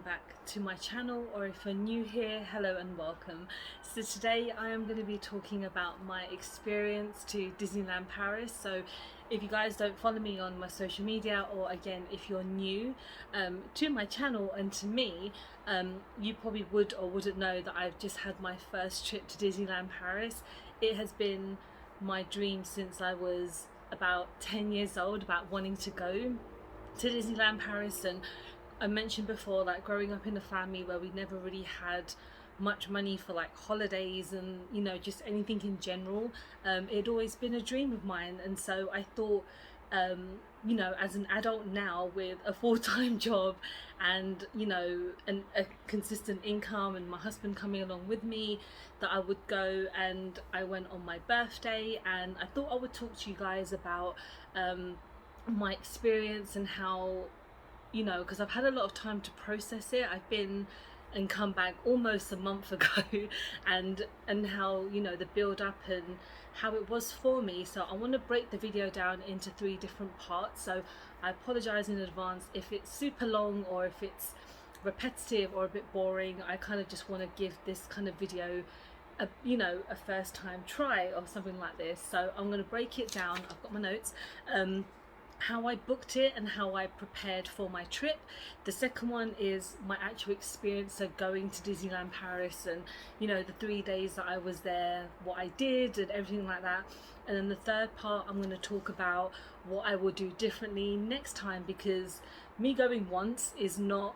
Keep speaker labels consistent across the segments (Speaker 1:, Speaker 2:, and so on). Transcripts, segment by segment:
Speaker 1: back to my channel, or if you're new here, hello and welcome. So today I am going to be talking about my experience to Disneyland Paris. So if you guys don't follow me on my social media, or again if you're new to my channel and to me, you probably would or wouldn't know that I've just had my first trip to Disneyland Paris. It has been my dream since I was about 10 years old, about wanting to go to Disneyland Paris. And I mentioned before, like, growing up in a family where we never really had much money for like holidays and, you know, just anything in general, it'd always been a dream of mine. And so I thought, you know, as an adult now with a full-time job and, you know, a consistent income and my husband coming along with me, that I would go. And I went on my birthday, and I thought I would talk to you guys about my experience and how, you know, because I've had a lot of time to process it. I've been and come back almost a month ago and how, you know, the build up and how it was for me. So I want to break the video down into 3 different parts. So I apologize in advance if it's super long or if it's repetitive or a bit boring. I kind of just want to give this kind of video a, you know, a first time try or something like this. So I'm going to break it down. I've got my notes. How I booked it and how I prepared for my trip. The second one is my actual experience of going to Disneyland Paris and, you know, the 3 days that I was there, what I did and everything like that. And then the third part, I'm going to talk about what I will do differently next time, because me going once is not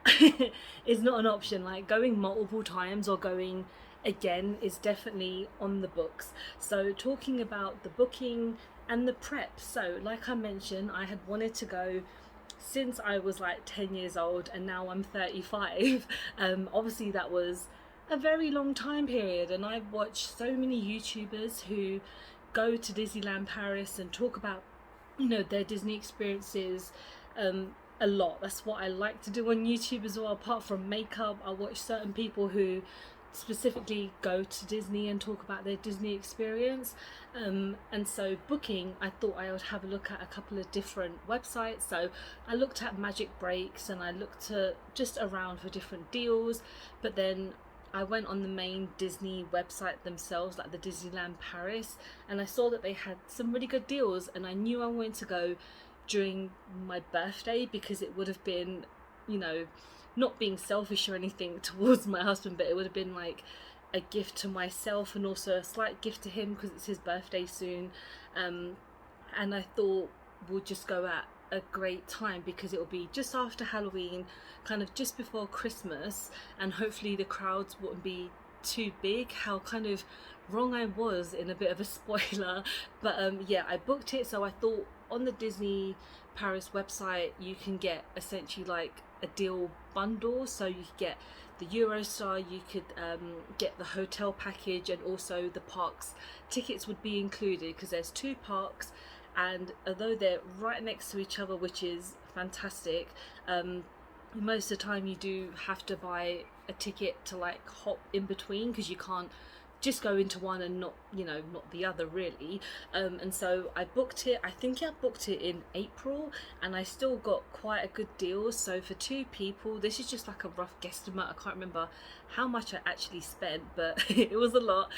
Speaker 1: is not an option. Like, going multiple times or going again is definitely on the books. So talking about the booking and the prep. So like I mentioned, I had wanted to go since I was like 10 years old, and now I'm 35. Obviously that was a very long time period, and I've watched so many YouTubers who go to Disneyland Paris and talk about, you know, their Disney experiences a lot. That's what I like to do on YouTube as well. Apart from makeup, I watch certain people who specifically go to Disney and talk about their Disney experience. And so booking, I thought I would have a look at a couple of different websites. So I looked at Magic Breaks and I looked at just around for different deals, but then I went on the main Disney website themselves, like the Disneyland Paris, and I saw that they had some really good deals, and I knew I wanted to go during my birthday because it would have been, you know, not being selfish or anything towards my husband, but it would have been like a gift to myself and also a slight gift to him because it's his birthday soon. And I thought we'll just go at a great time because it will be just after Halloween, kind of just before Christmas, and hopefully the crowds wouldn't be too big. How kind of wrong I was in a bit of a spoiler, but yeah, I booked it. So I thought on the Disney Paris website you can get essentially like a deal bundle. So you could get the Eurostar, you could get the hotel package, and also the parks tickets would be included because there's 2 parks, and although they're right next to each other, which is fantastic, most of the time you do have to buy a ticket to like hop in between because you can't just go into one and not, you know, not the other really. And so I booked it, I think I booked it in April, and I still got quite a good deal. So for 2 people, this is just like a rough guesstimate, I can't remember how much I actually spent, but it was a lot.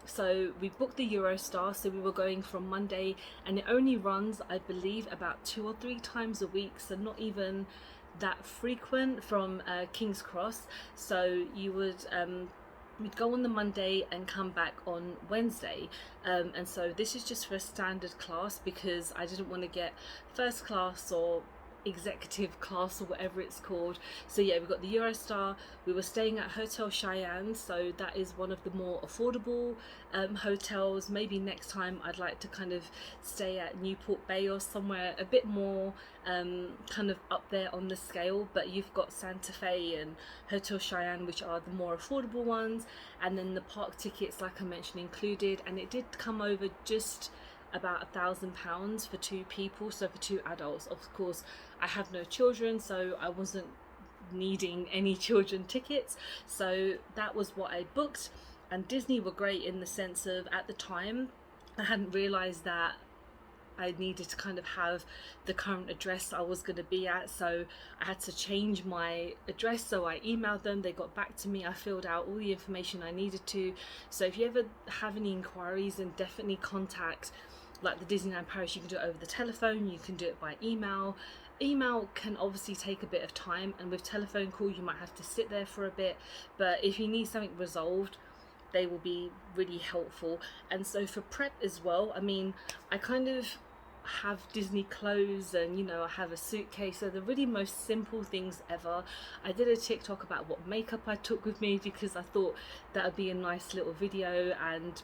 Speaker 1: So we booked the Eurostar, so we were going from Monday, and it only runs, I believe, about 2 or 3 times a week, so not even that frequent, from King's Cross. So you would we'd go on the Monday and come back on Wednesday, and so this is just for a standard class because I didn't want to get first class or executive class or whatever it's called. So yeah, we got the Eurostar. We were staying at Hotel Cheyenne, so that is one of the more affordable hotels. Maybe next time I'd like to kind of stay at Newport Bay or somewhere a bit more kind of up there on the scale. But you've got Santa Fe and Hotel Cheyenne, which are the more affordable ones, and then the park tickets, like I mentioned, included, and it did come over just about £1,000 for 2 people, so for 2 adults. Of course I have no children, so I wasn't needing any children tickets, so that was what I booked. And Disney were great in the sense of, at the time I hadn't realized that I needed to kind of have the current address I was going to be at, so I had to change my address. So I emailed them, they got back to me, I filled out all the information I needed to. So if you ever have any inquiries, then definitely contact like the Disneyland Paris. You can do it over the telephone, you can do it by email. Email can obviously take a bit of time, and with telephone call you might have to sit there for a bit, but if you need something resolved, they will be really helpful. And so for prep as well, I mean, I kind of have Disney clothes, and you know, I have a suitcase, so the really most simple things ever. I did a TikTok about what makeup I took with me because I thought that would be a nice little video, and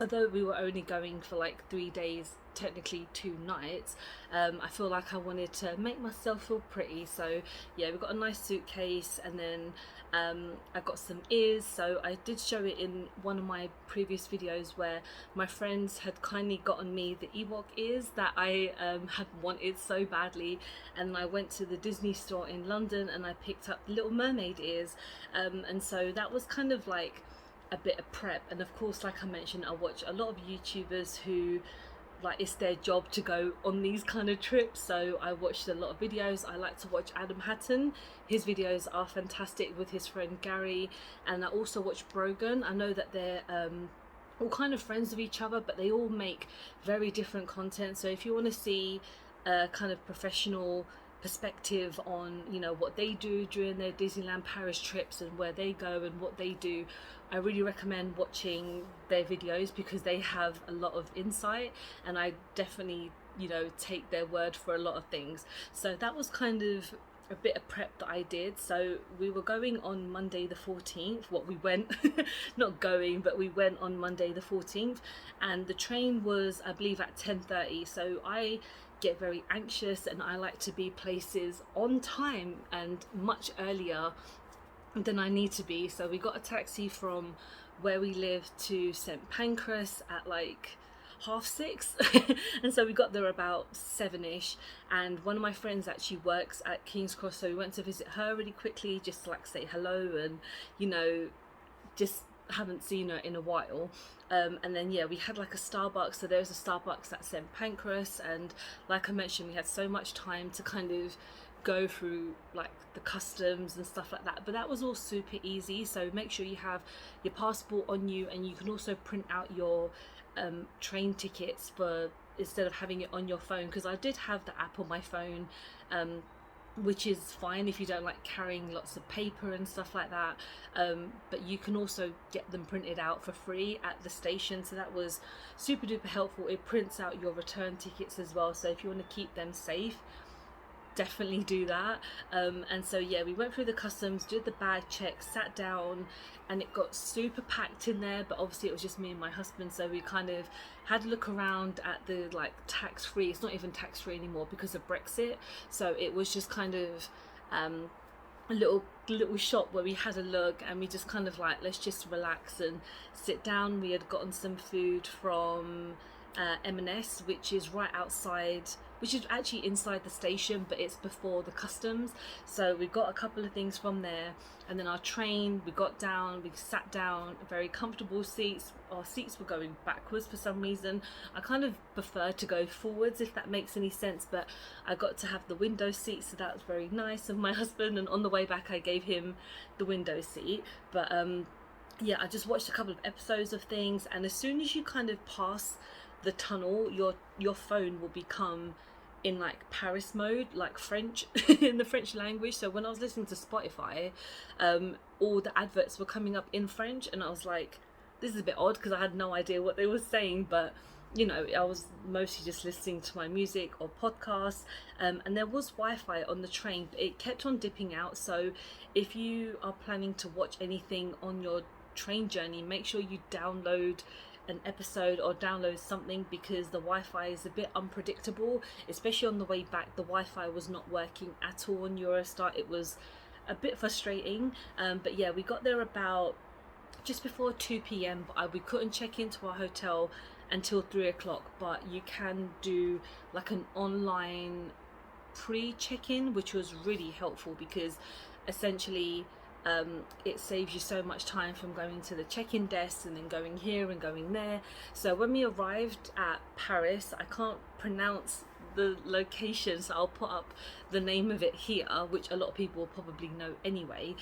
Speaker 1: although we were only going for like 3 days, technically 2 nights, I feel like I wanted to make myself feel pretty. So yeah, we got a nice suitcase, and then I got some ears. So I did show it in one of my previous videos where my friends had kindly gotten me the Ewok ears that I had wanted so badly, and I went to the Disney store in London and I picked up the Little Mermaid ears, and so that was kind of like a bit of prep. And of course, like I mentioned, I watch a lot of YouTubers who like it's their job to go on these kind of trips, so I watched a lot of videos. I like to watch Adam Hatton, his videos are fantastic with his friend Gary, and I also watch Brogan. I know that they're all kind of friends of each other, but they all make very different content. So if you want to see a kind of professional perspective on, you know, what they do during their Disneyland Paris trips and where they go and what they do, I really recommend watching their videos because they have a lot of insight, and I definitely, you know, take their word for a lot of things. So that was kind of a bit of prep that I did. So we were going on Monday the 14th. We went not going, but we went on Monday the 14th, and the train was, I believe, at 10:30. So I get very anxious and I like to be places on time and much earlier than I need to be. So we got a taxi from where we live to St Pancras at like 6:30 and so we got there about 7ish, and one of my friends actually works at King's Cross, so we went to visit her really quickly just to like say hello, and you know, just haven't seen her in a while. And then yeah, we had like a Starbucks, so there's a Starbucks at St Pancras, and like I mentioned, we had so much time to kind of go through like the customs and stuff like that, but that was all super easy. So make sure you have your passport on you, and you can also print out your train tickets for, instead of having it on your phone, because I did have the app on my phone, which is fine if you don't like carrying lots of paper and stuff like that, but you can also get them printed out for free at the station, so that was super duper helpful. It prints out your return tickets as well, so if you want to keep them safe, definitely do that. And so yeah, we went through the customs, did the bag check, sat down, and it got super packed in there, but obviously it was just me and my husband, so we kind of had a look around at the like tax-free, it's not even tax-free anymore because of Brexit, so it was just kind of a little shop where we had a look, and we just kind of like, let's just relax and sit down. We had gotten some food from M&S, which is right outside, which is actually inside the station, but it's before the customs, so we got a couple of things from there. And then our train, we got down, we sat down, very comfortable seats. Our seats were going backwards for some reason. I kind of prefer to go forwards, if that makes any sense, but I got to have the window seat, so that was very nice of my husband, and on the way back I gave him the window seat. But yeah, I just watched a couple of episodes of things, and as soon as you kind of pass the tunnel, your phone will become in like Paris mode, like French, in the French language. So when I was listening to Spotify, all the adverts were coming up in French, and I was like, this is a bit odd because I had no idea what they were saying, but you know, I was mostly just listening to my music or podcasts, and there was Wi-Fi on the train, but it kept on dipping out. So if you are planning to watch anything on your train journey, make sure you download an episode or download something, because the Wi-Fi is a bit unpredictable, especially on the way back. The Wi-Fi was not working at all on Eurostar. It was a bit frustrating, but yeah, we got there about just before 2 p.m, but we couldn't check into our hotel until 3 o'clock, but you can do like an online pre-check-in, which was really helpful, because essentially it saves you so much time from going to the check-in desk and then going here and going there. So when we arrived at Paris, I can't pronounce the location, so I'll put up the name of it here, which a lot of people will probably know anyway.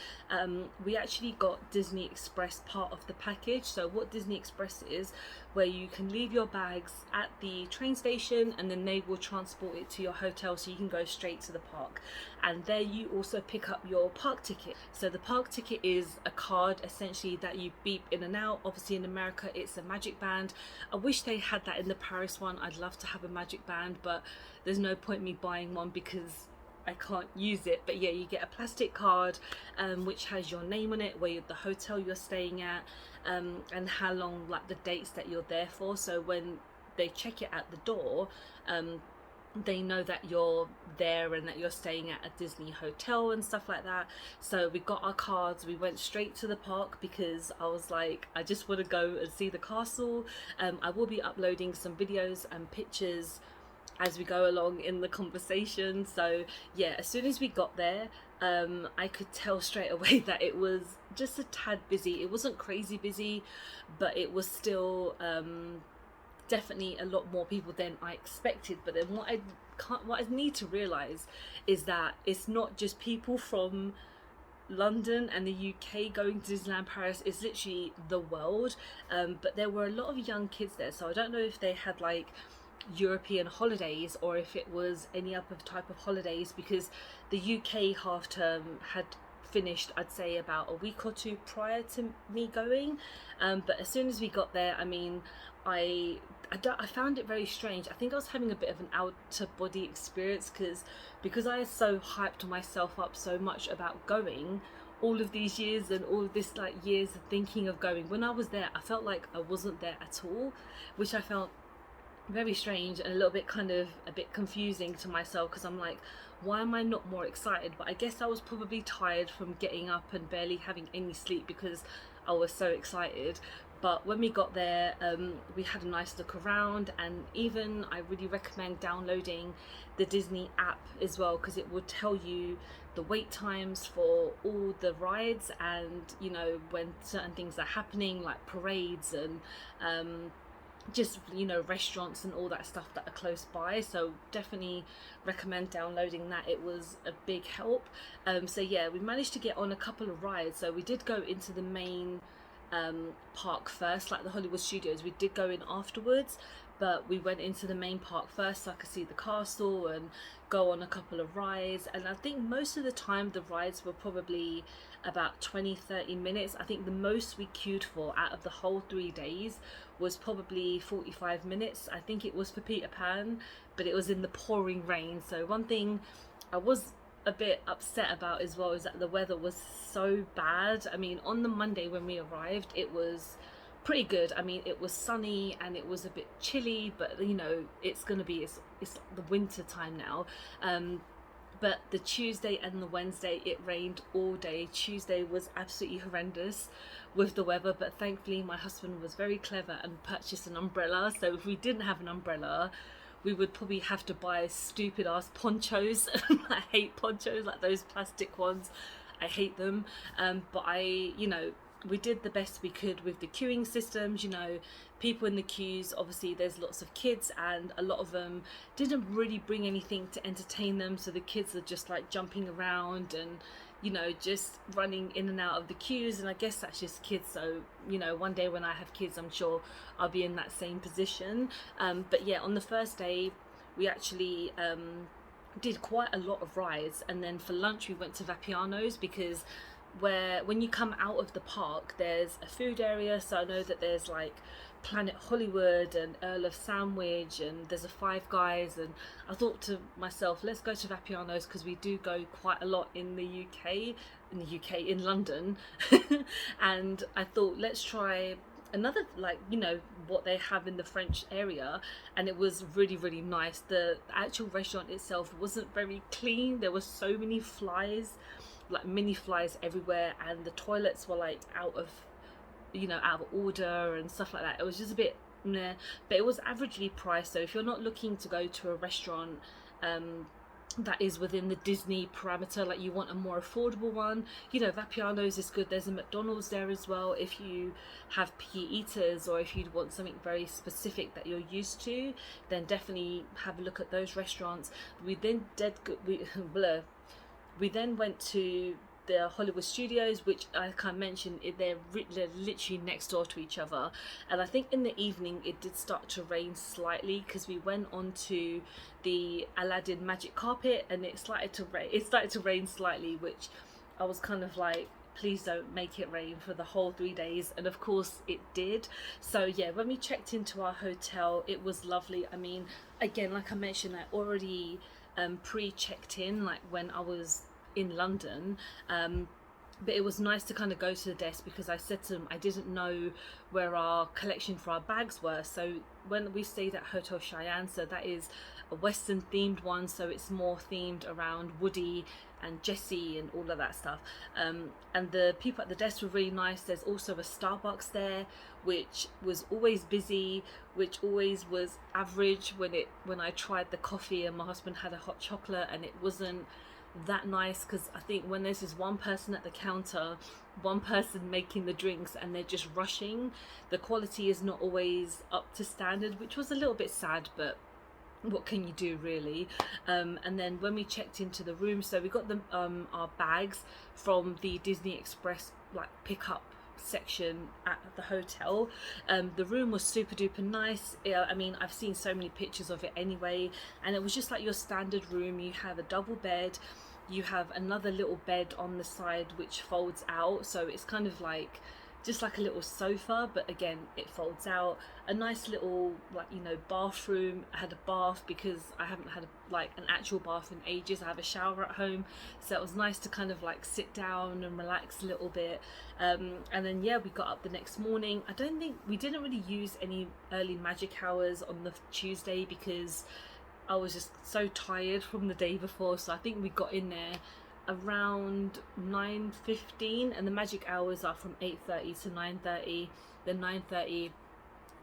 Speaker 1: We actually got Disney Express part of the package. So what Disney Express is, where you can leave your bags at the train station and then they will transport it to your hotel, so you can go straight to the park. And there you also pick up your park ticket. So the park ticket is a card essentially that you beep in and out. Obviously in America it's a magic band. I wish they had that in the Paris one. I'd love to have a magic band, but there's no point me buying one because I can't use it. But yeah, you get a plastic card which has your name on it, where the hotel you're staying at, and how long, like the dates that you're there for. So when they check it at the door, they know that you're there and that you're staying at a Disney hotel and stuff like that. So we got our cards, we went straight to the park because I was like, I just want to go and see the castle. I will be uploading some videos and pictures as we go along in the conversation. So yeah, as soon as we got there, I could tell straight away that it was just a tad busy. It wasn't crazy busy, but it was still definitely a lot more people than I expected. But then what I need to realize is that it's not just people from London and the UK going to Disneyland Paris. Is literally the world. But there were a lot of young kids there, so I don't know if they had like European holidays or if it was any other type of holidays, because the UK half term had finished, I'd say, about a week or two prior to me going. But as soon as we got there, I mean, I found it very strange. I think I was having a bit of an out-of-body experience because I had so hyped myself up so much about going all of these years and all of this like years of thinking of going. When I was there, I felt like I wasn't there at all, which I felt very strange and a little bit kind of a bit confusing to myself, because I'm like, why am I not more excited? But I guess I was probably tired from getting up and barely having any sleep because I was so excited. But when we got there, we had a nice look around, and even I really recommend downloading the Disney app as well, because it will tell you the wait times for all the rides and, you know, when certain things are happening, like parades and just, you know, restaurants and all that stuff that are close by. So definitely recommend downloading that. It was a big help. So yeah, we managed to get on a couple of rides. So we did go into the main park first, like the Hollywood Studios. We did go in afterwards, but we went into the main park first so I could see the castle and go on a couple of rides. And I think most of the time the rides were probably about 20-30 minutes. I think the most we queued for out of the whole 3 days was probably 45 minutes. I think it was for Peter Pan, but it was in the pouring rain. So one thing I was a bit upset about as well is that the weather was so bad. I mean, on the Monday when we arrived, it was pretty good. I mean, it was sunny and it was a bit chilly, but you know, it's gonna be, it's the winter time now. But the Tuesday and the Wednesday, it rained all day. Tuesday was absolutely horrendous with the weather, but thankfully my husband was very clever and purchased an umbrella. So if we didn't have an umbrella, we would probably have to buy stupid ass ponchos. I hate ponchos, like those plastic ones. I hate them. But you know, we did the best we could with the queuing systems. You know, people in the queues, obviously there's lots of kids and a lot of them didn't really bring anything to entertain them. So the kids are just like jumping around and, you know, just running in and out of the queues. And I guess that's just kids. So, you know, one day when I have kids, I'm sure I'll be in that same position. But yeah, on the first day, we actually did quite a lot of rides. And then for lunch, we went to Vapiano's, because when you come out of the park, there's a food area. So I know that there's like Planet Hollywood and Earl of Sandwich, and there's a Five Guys. And I thought to myself, let's go to Vapiano's, because we do go quite a lot in the UK, in London. And I thought, let's try another, like, you know, what they have in the French area. And it was really, really nice. The actual restaurant itself wasn't very clean. There were so many flies, like mini flies everywhere, and the toilets were like out of order and stuff like that. It was just a bit meh, but it was averagely priced. So if you're not looking to go to a restaurant that is within the Disney parameter. Like you want a more affordable one, you know, Vapiano's is good. There's a McDonald's there as well if you have picky eaters, or if you'd want something very specific that you're used to, then definitely have a look at those restaurants. We then we then went to the Hollywood Studios, which I can't mention it, they're literally next door to each other. And I think in the evening it did start to rain slightly, because we went onto the Aladdin magic carpet and it started to rain slightly, which I was kind of like, please don't make it rain for the whole 3 days. And of course it did. So yeah, when we checked into our hotel, it was lovely. I mean, again, like I mentioned, I already pre-checked in, like when I was in London, but it was nice to kind of go to the desk, because I said to them I didn't know where our collection for our bags were. So when we stayed at Hotel Cheyenne, so that is a Western themed one, so it's more themed around Woody and Jessie and all of that stuff, and the people at the desk were really nice. There's also a Starbucks there, which was always busy, which always was average when I tried the coffee, and my husband had a hot chocolate and it wasn't that nice, because I think when there's just one person at the counter, one person making the drinks, and they're just rushing, the quality is not always up to standard, which was a little bit sad, but what can you do, really? And then when we checked into the room, so we got our bags from the Disney Express like pickup section at the hotel. The room was super duper nice. I mean, I've seen so many pictures of it anyway, and it was just like your standard room. You have a double bed, you have another little bed on the side which folds out, so it's kind of like just like a little sofa, but again it folds out. A nice little, like, you know, bathroom. I had a bath because I haven't had like an actual bath in ages. I have a shower at home, so it was nice to kind of like sit down and relax a little bit. And then yeah, we got up the next morning. I don't think we didn't really use any early magic hours on the Tuesday because I was just so tired from the day before, so I think we got in there around 9:15, and the magic hours are from 8:30 to 9:30. Then 9:30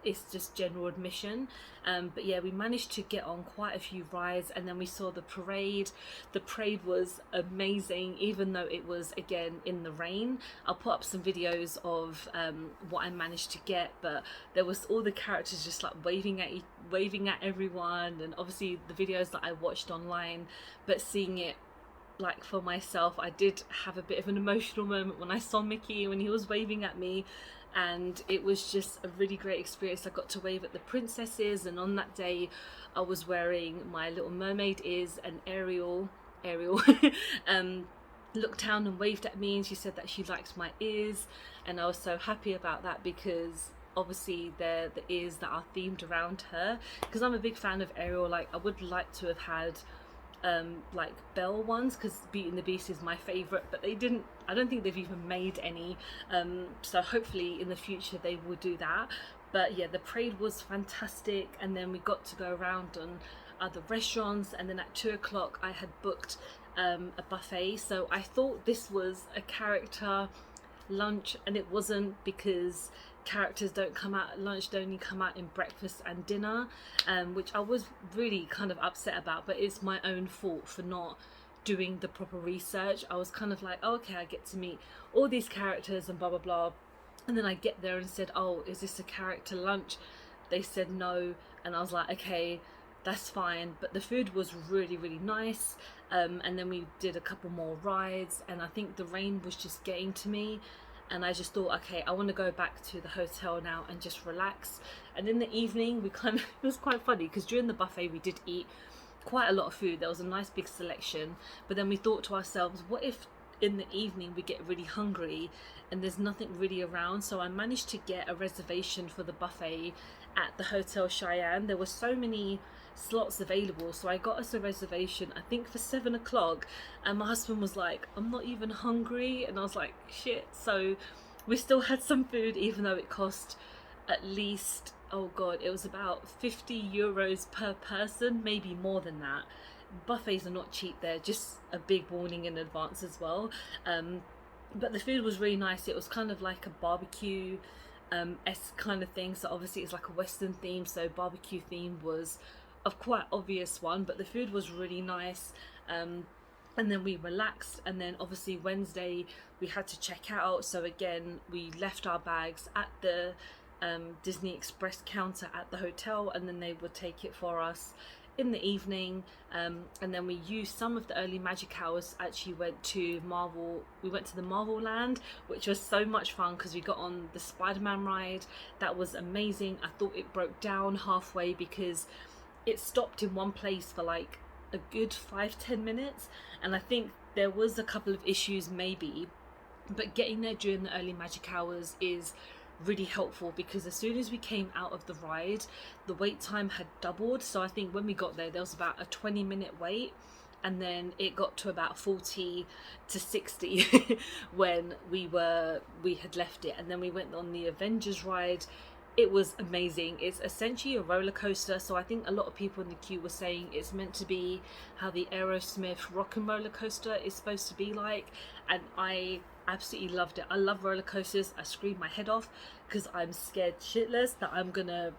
Speaker 1: is just general admission. But yeah, we managed to get on quite a few rides, and then we saw the parade. The parade was amazing, even though it was again in the rain. I'll put up some videos of what I managed to get, but there was all the characters just like waving at everyone, and obviously the videos that I watched online, but seeing it like for myself, I did have a bit of an emotional moment when I saw Mickey, when he was waving at me, and it was just a really great experience. I got to wave at the princesses, and on that day I was wearing my Little Mermaid ears, and Ariel looked down and waved at me, and she said that she liked my ears, and I was so happy about that, because obviously they're the ears that are themed around her, because I'm a big fan of Ariel. Like, I would like to have had like Belle ones, because Beauty and the Beast is my favorite, but they didn't, I don't think they've even made any, so hopefully in the future they will do that. But yeah, the parade was fantastic, and then we got to go around on other restaurants, and then at 2 o'clock I had booked a buffet, so I thought this was a character lunch, and it wasn't, because characters don't come out at lunch, they only come out in breakfast and dinner, which I was really kind of upset about, but it's my own fault for not doing the proper research. I was kind of like, oh, okay, I get to meet all these characters and blah blah blah, and then I get there and said, oh, is this a character lunch? They said no, and I was like, okay, that's fine. But the food was really really nice, and then we did a couple more rides, and I think the rain was just getting to me, and I just thought, okay, I want to go back to the hotel now and just relax. And in the evening, we kind of, it was quite funny, because during the buffet we did eat quite a lot of food. There was a nice big selection, but then we thought to ourselves, what if in the evening we get really hungry and there's nothing really around? So I managed to get a reservation for the buffet at the Hotel Cheyenne. There were so many slots available, so I got us a reservation, I think for 7 o'clock, and my husband was like, I'm not even hungry, and I was like, shit. So we still had some food, even though it cost at least, oh god, it was about 50 euros per person, maybe more than that. Buffets are not cheap there, just a big warning in advance as well. But the food was really nice. It was kind of like a barbecue kind of thing, so obviously it's like a Western theme, so barbecue theme was a quite obvious one, but the food was really nice. And then we relaxed, and then obviously Wednesday we had to check out, so again we left our bags at the Disney Express counter at the hotel, and then they would take it for us in the evening. And then we used some of the early magic hours, actually went to the Marvel Land, which was so much fun because we got on the Spider-Man ride. That was amazing. I thought it broke down halfway because it stopped in one place for like a good 5-10 minutes, and I think there was a couple of issues maybe, but getting there during the early magic hours is really helpful because as soon as we came out of the ride, the wait time had doubled. So I think when we got there was about a 20-minute wait, and then it got to about 40 to 60 when we had left it. And then we went on the Avengers ride. It was amazing. It's essentially a roller coaster, so I think a lot of people in the queue were saying it's meant to be how the Aerosmith rock and roller coaster is supposed to be like, and I absolutely loved it. I love roller coasters. I screamed my head off because I'm scared shitless that I'm gonna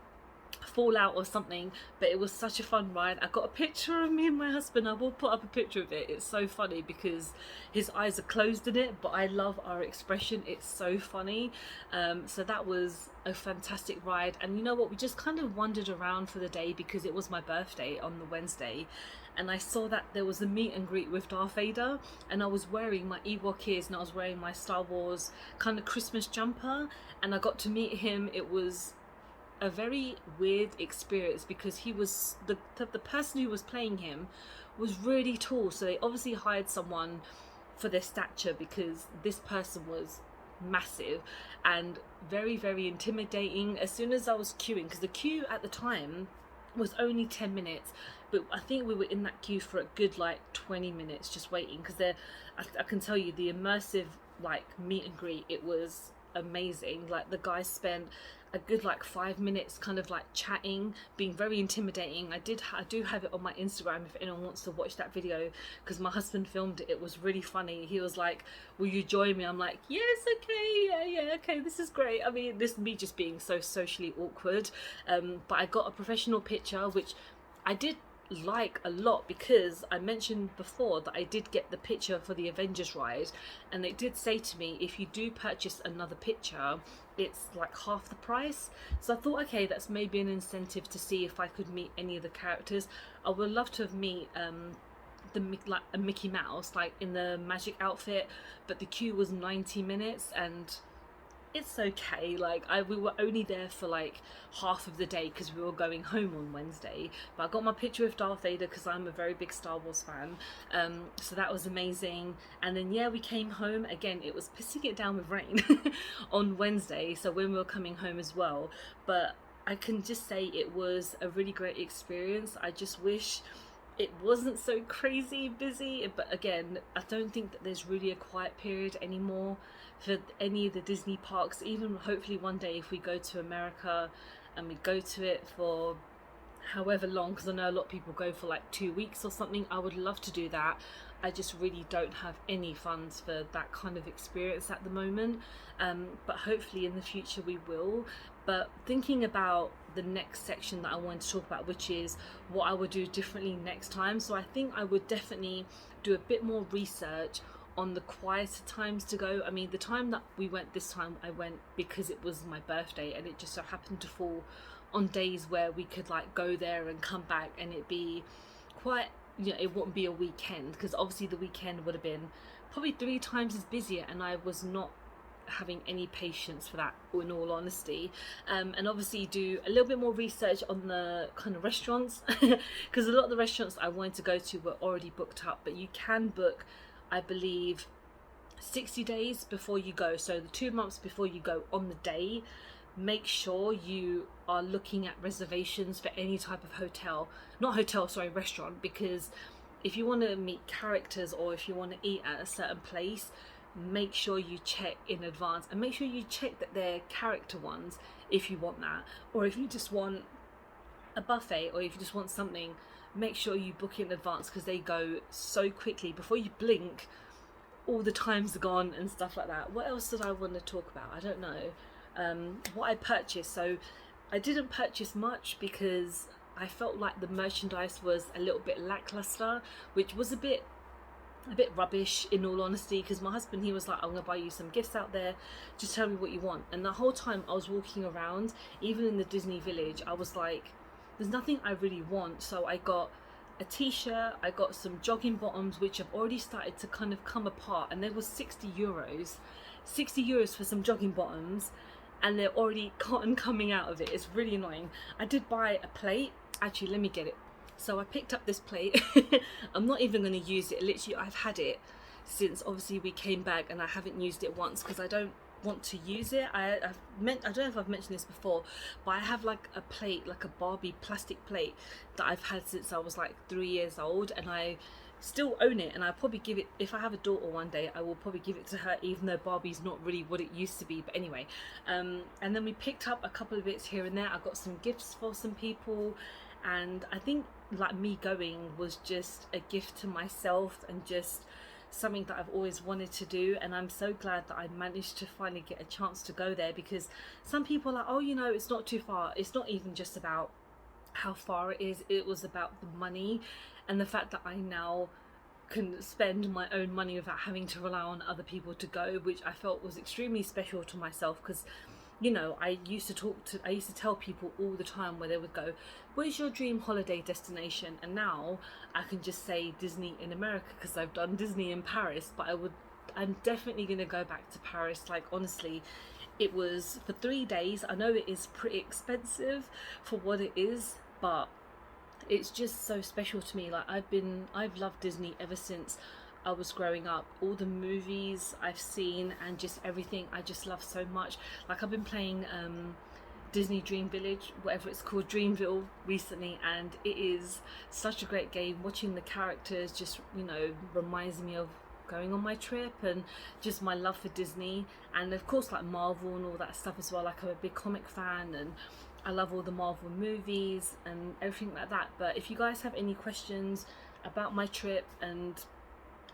Speaker 1: fall out or something, but it was such a fun ride. I got a picture of me and my husband. I will put up a picture of it. It's so funny because his eyes are closed in it, but I love our expression. It's so funny. So that was a fantastic ride. And you know what, we just kind of wandered around for the day because it was my birthday on the Wednesday, and I saw that there was a meet and greet with Darth Vader, and I was wearing my Ewok ears and I was wearing my Star Wars kind of Christmas jumper, and I got to meet him. It was a very weird experience because he was the person who was playing him was really tall, so they obviously hired someone for their stature because this person was massive and very, very intimidating. As soon as I was queuing, because the queue at the time was only 10 minutes, but I think we were in that queue for a good like 20 minutes just waiting, because I can tell you the immersive like meet and greet, it was amazing. Like the guy spent a good like 5 minutes kind of like chatting, being very intimidating. I do have it on my Instagram if anyone wants to watch that video, because my husband filmed it. It was really funny. He was like, will you join me? I'm like, yes, okay, yeah, okay, this is great. I mean, this is me just being so socially awkward, but I got a professional picture, which I did like a lot because I mentioned before that I did get the picture for the Avengers ride, and they did say to me if you do purchase another picture it's like half the price. So I thought, okay, that's maybe an incentive to see if I could meet any of the characters. I would love to have met like a Mickey Mouse like in the magic outfit, but the queue was 90 minutes and it's okay. Like we were only there for like half of the day because we were going home on Wednesday, but I got my picture with Darth Vader because I'm a very big Star Wars fan, so that was amazing. And then yeah, we came home again. It was pissing it down with rain on Wednesday, so when we were coming home as well, but I can just say it was a really great experience. I just wish it wasn't so crazy busy, but again, I don't think that there's really a quiet period anymore for any of the Disney parks. Even hopefully one day if we go to America and we go to it for however long, because I know a lot of people go for like 2 weeks or something, I would love to do that. I just really don't have any funds for that kind of experience at the moment, but hopefully in the future we will. But thinking about the next section that I want to talk about, which is what I would do differently next time, so I think I would definitely do a bit more research on the quieter times to go. I mean, the time that we went this time, I went because it was my birthday and it just so happened to fall on days where we could like go there and come back and it'd be quite, you know, it wouldn't be a weekend, because obviously the weekend would have been probably 3 times as busier, and I was not having any patience for that, in all honesty. And obviously do a little bit more research on the kind of restaurants because a lot of the restaurants I wanted to go to were already booked up, but you can book, I believe, 60 days before you go, so the 2 months before you go on the day. Make sure you are looking at reservations for any type of restaurant, because if you want to meet characters or if you want to eat at a certain place, make sure you check in advance, and make sure you check that they're character ones if you want that, or if you just want a buffet, or if you just want something, make sure you book it in advance, because they go so quickly. Before you blink, all the time's gone and stuff like that. What else did I want to talk about? I don't know. What I purchased, so I didn't purchase much because I felt like the merchandise was a little bit lackluster, which was a bit rubbish in all honesty, because my husband, he was like, I'm gonna buy you some gifts out there, just tell me what you want. And the whole time I was walking around, even in the Disney village, I was like, there's nothing I really want. So I got a t-shirt, I got some jogging bottoms which have already started to kind of come apart, and they were 60 euros for some jogging bottoms, and they're already cotton coming out of it. It's really annoying. I did buy a plate. Actually, let me get it. So I picked up this plate. I'm not even going to use it. Literally, I've had it since obviously we came back, and I haven't used it once because I don't want to use it. I don't know if I've mentioned this before, but I have like a plate, like a Barbie plastic plate that I've had since I was like 3 years old, and I still own it, and I'll probably give it, if I have a daughter one day, I will probably give it to her, even though Barbie's not really what it used to be. But anyway, and then we picked up a couple of bits here and there. I got some gifts for some people, and I think like me going was just a gift to myself and just something that I've always wanted to do. And I'm so glad that I managed to finally get a chance to go there, because some people are like, oh, you know, it's not too far. It's not even just about how far it is, it was about the money and the fact that I now can spend my own money without having to rely on other people to go, which I felt was extremely special to myself. Because, you know, I used to tell people all the time where they would go, where's your dream holiday destination? And now I can just say Disney in America because I've done Disney in Paris. But I'm definitely going to go back to Paris. Like, honestly, it was for 3 days. I know it is pretty expensive for what it is, but it's just so special to me. Like, I've loved Disney ever since I was growing up. All the movies I've seen and just everything I just love so much. Like, I've been playing Disney Dream Village, whatever it's called, Dreamville, recently, and it is such a great game. Watching the characters just, you know, reminds me of going on my trip and just my love for Disney, and of course like Marvel and all that stuff as well. Like, I'm a big comic fan and I love all the Marvel movies and everything like that. But if you guys have any questions about my trip, and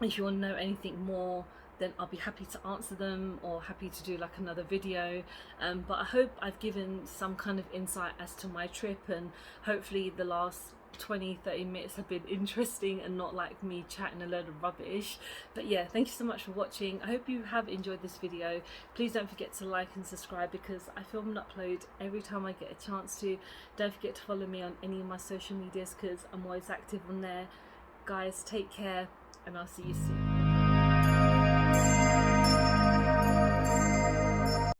Speaker 1: if you want to know anything more, then I'll be happy to answer them, or happy to do like another video. But I hope I've given some kind of insight as to my trip, and hopefully the last 20-30 minutes have been interesting and not like me chatting a load of rubbish. But yeah, thank you so much for watching. I hope you have enjoyed this video. Please don't forget to like and subscribe, because I film and upload every time I get a chance to. Don't forget to follow me on any of my social medias, because I'm always active on there. Guys, take care, and I'll see you soon.